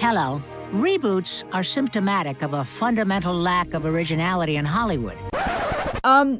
Hello. Reboots are symptomatic of a fundamental lack of originality in Hollywood.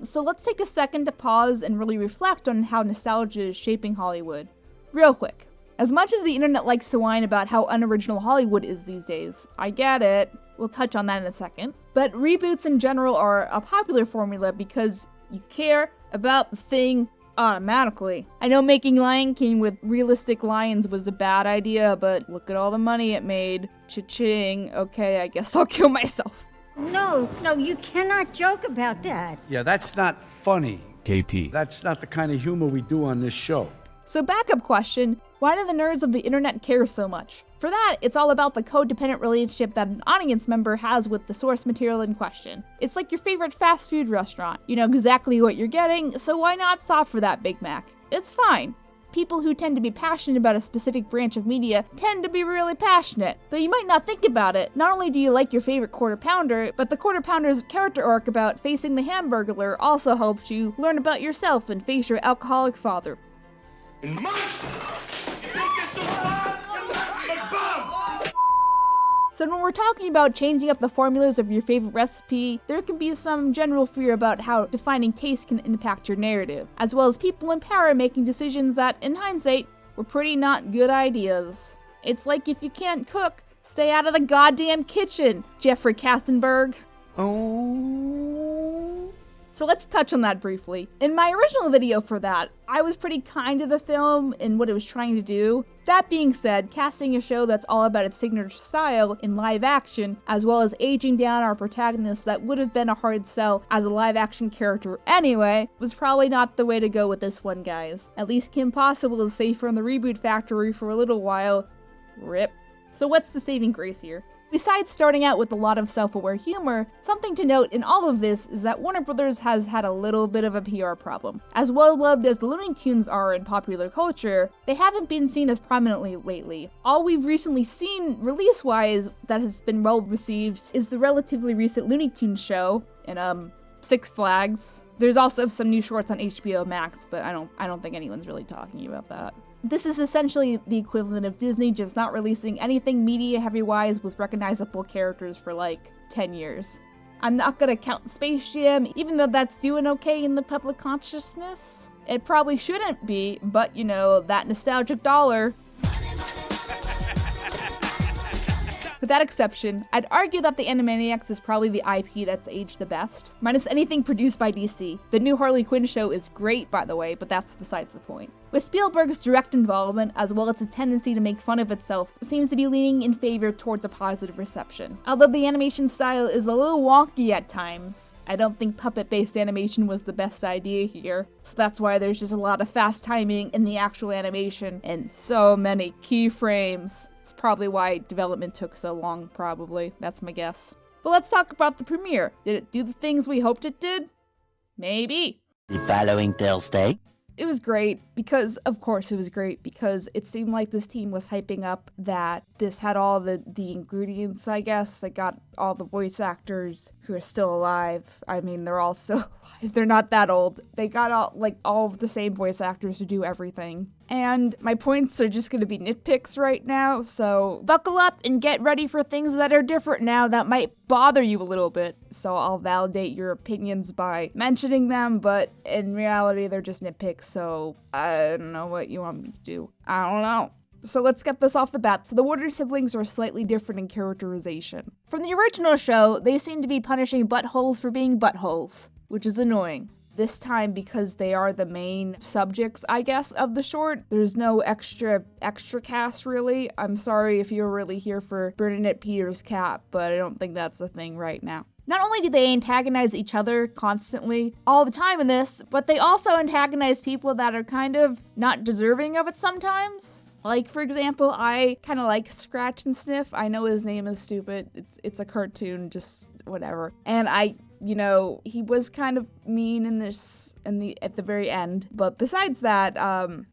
So let's take a second to pause and really reflect on how nostalgia is shaping Hollywood. Real quick. As much as the internet likes to whine about how unoriginal Hollywood is these days, I get it. We'll touch on that in a second. But reboots in general are a popular formula because you care about the thing automatically. I know making Lion King with realistic lions was a bad idea, but look at all the money it made. Cha-ching. Okay, I guess I'll kill myself. No, you cannot joke about that. Yeah, that's not funny. KP. That's not the kind of humor we do on this show. So backup question, why do the nerds of the internet care so much? For that, it's all about the codependent relationship that an audience member has with the source material in question. It's like your favorite fast food restaurant. You know exactly what you're getting, so why not stop for that Big Mac? It's fine. People who tend to be passionate about a specific branch of media tend to be really passionate. Though you might not think about it, not only do you like your favorite Quarter Pounder, but the Quarter Pounder's character arc about facing the Hamburglar also helps you learn about yourself and face your alcoholic father. So when we're talking about changing up the formulas of your favorite recipe, there can be some general fear about how defining taste can impact your narrative, as well as people in power making decisions that, in hindsight, were pretty not good ideas. It's like if you can't cook, stay out of the goddamn kitchen, Jeffrey Katzenberg. Oh. So let's touch on that briefly. In my original video for that, I was pretty kind to the film and what it was trying to do. That being said, casting a show that's all about its signature style in live action, as well as aging down our protagonist that would have been a hard sell as a live action character anyway, was probably not the way to go with this one, guys. At least Kim Possible is safe from the Reboot factory for a little while. RIP. So what's the saving grace here? Besides starting out with a lot of self-aware humor, something to note in all of this is that Warner Brothers has had a little bit of a PR problem. As well-loved as the Looney Tunes are in popular culture, they haven't been seen as prominently lately. All we've recently seen release-wise that has been well-received is the relatively recent Looney Tunes show in Six Flags. There's also some new shorts on HBO Max, but I don't think anyone's really talking about that. This is essentially the equivalent of Disney just not releasing anything media heavy-wise with recognizable characters for like 10 years. I'm not gonna count Space Jam, even though that's doing okay in the public consciousness. It probably shouldn't be, but you know, that nostalgic dollar. With that exception, I'd argue that the Animaniacs is probably the IP that's aged the best, minus anything produced by DC. The new Harley Quinn show is great, by the way, but that's besides the point. With Spielberg's direct involvement, as well as a tendency to make fun of itself, seems to be leaning in favor towards a positive reception. Although the animation style is a little wonky at times, I don't think puppet-based animation was the best idea here, so that's why there's just a lot of fast timing in the actual animation, and so many keyframes. It's probably why development took so long, probably. That's my guess. But let's talk about the premiere. Did it do the things we hoped it did? Maybe. The following Thursday. It was great because, of course it was great, because it seemed like this team was hyping up that this had all the ingredients, I guess. They got all the voice actors who are still alive. I mean, they're all still alive. They're not that old. They got all of the same voice actors to do everything. And my points are just going to be nitpicks right now, so buckle up and get ready for things that are different now that might bother you a little bit. So I'll validate your opinions by mentioning them, but in reality they're just nitpicks, so I don't know what you want me to do. I don't know. So let's get this off the bat. So the Warner siblings are slightly different in characterization. From the original show, they seem to be punishing buttholes for being buttholes, which is annoying. This time, because they are the main subjects, I guess, of the short, there's no extra cast, really. I'm sorry if you're really here for Bernadette Peters' cat, but I don't think that's a thing right now. Not only do they antagonize each other constantly, all the time in this, but they also antagonize people that are kind of not deserving of it sometimes. Like, for example, I kind of like Scratch and Sniff. I know his name is stupid. It's a cartoon, just whatever. And I You know, he was kind of mean at the very end. But besides that,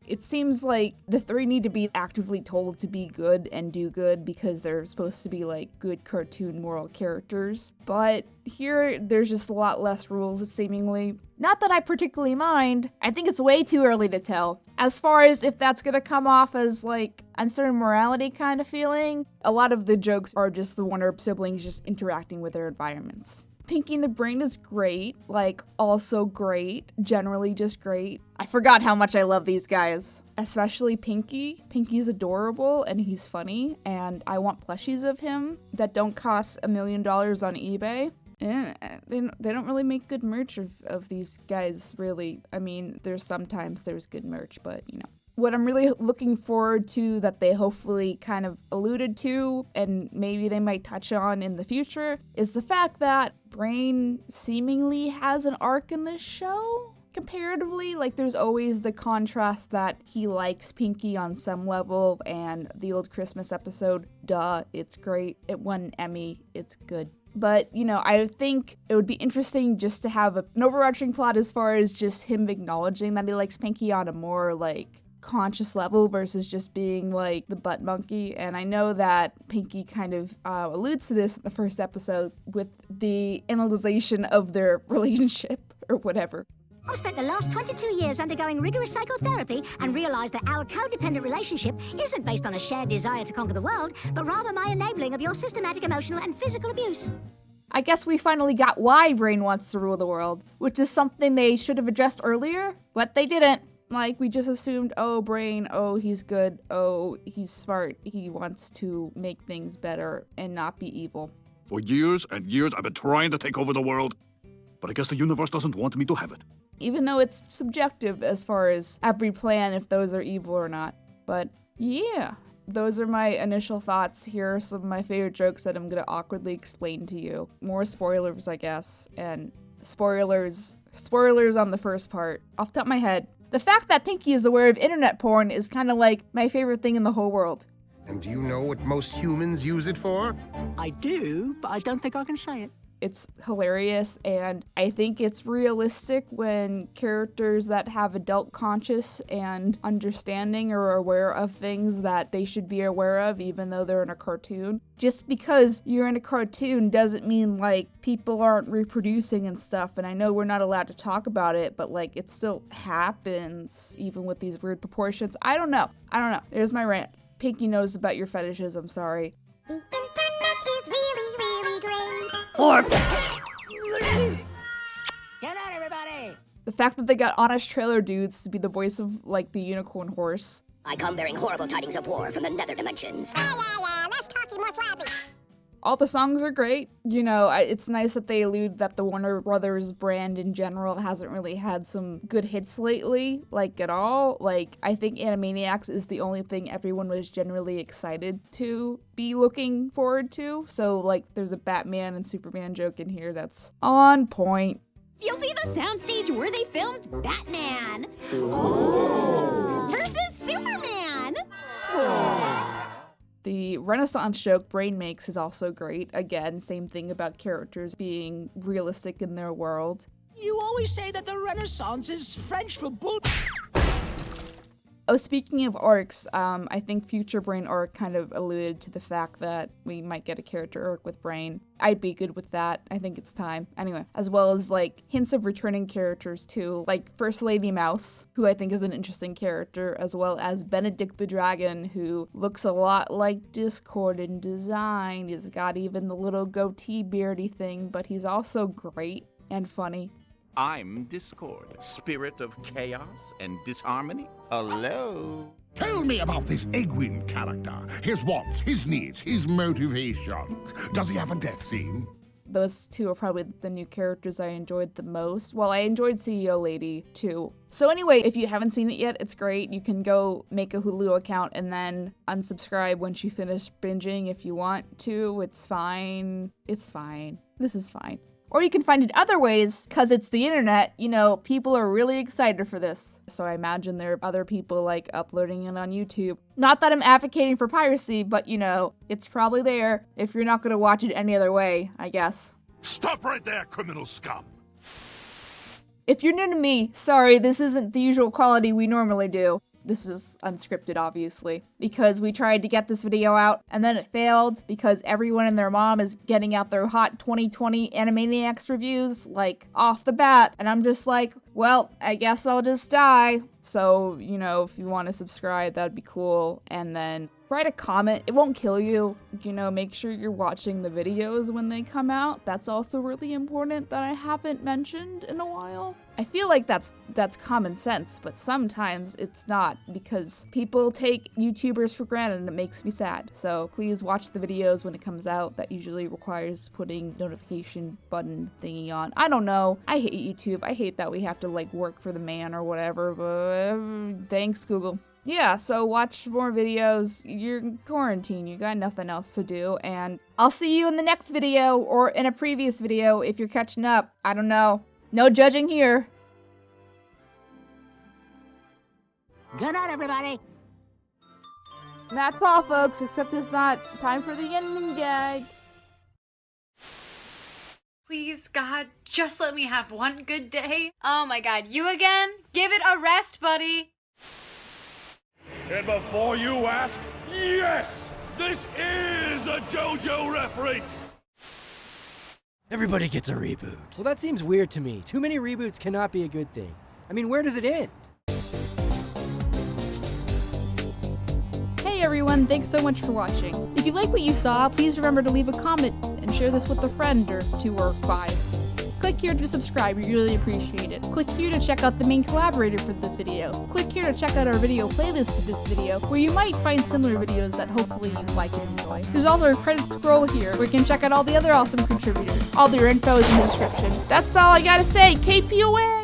it seems like the three need to be actively told to be good and do good because they're supposed to be like good cartoon moral characters. But here, there's just a lot less rules, seemingly. Not that I particularly mind. I think it's way too early to tell. As far as if that's gonna come off as like uncertain morality kind of feeling, a lot of the jokes are just the Warner siblings just interacting with their environments. Pinky and the Brain is great, like also great, generally just great. I forgot how much I love these guys, especially Pinky. Pinky's adorable and he's funny, and I want plushies of him that don't cost $1 million on eBay. Yeah, they don't really make good merch of these guys, really. I mean, sometimes there's good merch, but you know. What I'm really looking forward to that they hopefully kind of alluded to, and maybe they might touch on in the future, is the fact that Brain seemingly has an arc in this show. Comparatively, like there's always the contrast that he likes Pinky on some level, and the old Christmas episode, duh, it's great. It won an Emmy, it's good. But, you know, I think it would be interesting just to have an overarching plot as far as just him acknowledging that he likes Pinky on a more, like, conscious level versus just being, like, the butt monkey. And I know that Pinky kind of alludes to this in the first episode with the analyzation of their relationship or whatever. I've spent the last 22 years undergoing rigorous psychotherapy and realized that our codependent relationship isn't based on a shared desire to conquer the world, but rather my enabling of your systematic emotional and physical abuse. I guess we finally got why Brain wants to rule the world, which is something they should have addressed earlier, but they didn't. Like, we just assumed, oh, Brain, oh, he's good, oh, he's smart, he wants to make things better and not be evil. For years and years, I've been trying to take over the world, but I guess the universe doesn't want me to have it. Even though it's subjective as far as every plan, if those are evil or not. But yeah, those are my initial thoughts. Here are some of my favorite jokes that I'm going to awkwardly explain to you. More spoilers, I guess, and spoilers on the first part. Off the top of my head, the fact that Pinky is aware of internet porn is kind of like my favorite thing in the whole world. And do you know what most humans use it for? I do, but I don't think I can say it. It's hilarious, and I think it's realistic when characters that have adult conscious and understanding are aware of things that they should be aware of, even though they're in a cartoon. Just because you're in a cartoon doesn't mean, like, people aren't reproducing and stuff, and I know we're not allowed to talk about it, but, like, it still happens, even with these weird proportions. I don't know. There's my rant. Pinky knows about your fetishes, I'm sorry. The internet is really, really great. Get out, everybody! The fact that they got Honest Trailer Dudes to be the voice of, like, the unicorn horse. I come bearing horrible tidings of war from the nether dimensions. Yeah, less talky, more flappy. All the songs are great. You know, it's nice that they allude that the Warner Brothers brand in general hasn't really had some good hits lately, like at all. Like, I think Animaniacs is the only thing everyone was generally excited to be looking forward to. So, like, there's a Batman and Superman joke in here that's on point. You'll see the soundstage where they filmed Batman versus Superman. The Renaissance joke Brain makes is also great. Again, same thing about characters being realistic in their world. You always say that the Renaissance is French for bull. Oh, speaking of arcs, I think future Brain arc kind of alluded to the fact that we might get a character arc with Brain. I'd be good with that. I think it's time. Anyway, as well as, like, hints of returning characters, too. Like First Lady Mouse, who I think is an interesting character, as well as Benedict the Dragon, who looks a lot like Discord in design. He's got even the little goatee beardy thing, but he's also great and funny. I'm Discord, spirit of chaos and disharmony. Hello. Tell me about this Egwin character. His wants, his needs, his motivations. Does he have a death scene? Those two are probably the new characters I enjoyed the most. Well, I enjoyed CEO Lady, too. So anyway, if you haven't seen it yet, it's great. You can go make a Hulu account and then unsubscribe once you finish binging if you want to. It's fine. It's fine. This is fine. Or you can find it other ways, because it's the internet. You know, people are really excited for this. So I imagine there are other people, like, uploading it on YouTube. Not that I'm advocating for piracy, but, you know, it's probably there if you're not going to watch it any other way, I guess. Stop right there, criminal scum! If you're new to me, sorry, this isn't the usual quality we normally do. This is unscripted, obviously, because we tried to get this video out and then it failed because everyone and their mom is getting out their hot 2020 Animaniacs reviews, like, off the bat, and I'm just like, well, I guess I'll just die. So, you know, if you want to subscribe, that'd be cool, and then write a comment. It won't kill you. You know, make sure you're watching the videos when they come out. That's also really important that I haven't mentioned in a while. I feel like that's common sense, but sometimes it's not because people take YouTubers for granted and it makes me sad. So please watch the videos when it comes out. That usually requires putting notification button thingy on. I don't know. I hate YouTube. I hate that we have to like work for the man or whatever, but thanks Google. Yeah, so watch more videos. You're in quarantine, you got nothing else to do, and I'll see you in the next video or in a previous video if you're catching up. I don't know. No judging here. Good night, everybody. And that's all, folks, except it's not time for the ending gag. Please, God, just let me have one good day. Oh my God, you again? Give it a rest, buddy. And before you ask, yes! This is a JoJo reference! Everybody gets a reboot. Well, that seems weird to me. Too many reboots cannot be a good thing. I mean, where does it end? Hey everyone, thanks so much for watching. If you like what you saw, please remember to leave a comment and share this with a friend or 2 or 5. Click here to subscribe, we really appreciate it. Click here to check out the main collaborator for this video. Click here to check out our video playlist for this video, where you might find similar videos that hopefully you like and enjoy. There's also a credit scroll here, where you can check out all the other awesome contributors. All their info is in the description. That's all I gotta say, KPOA!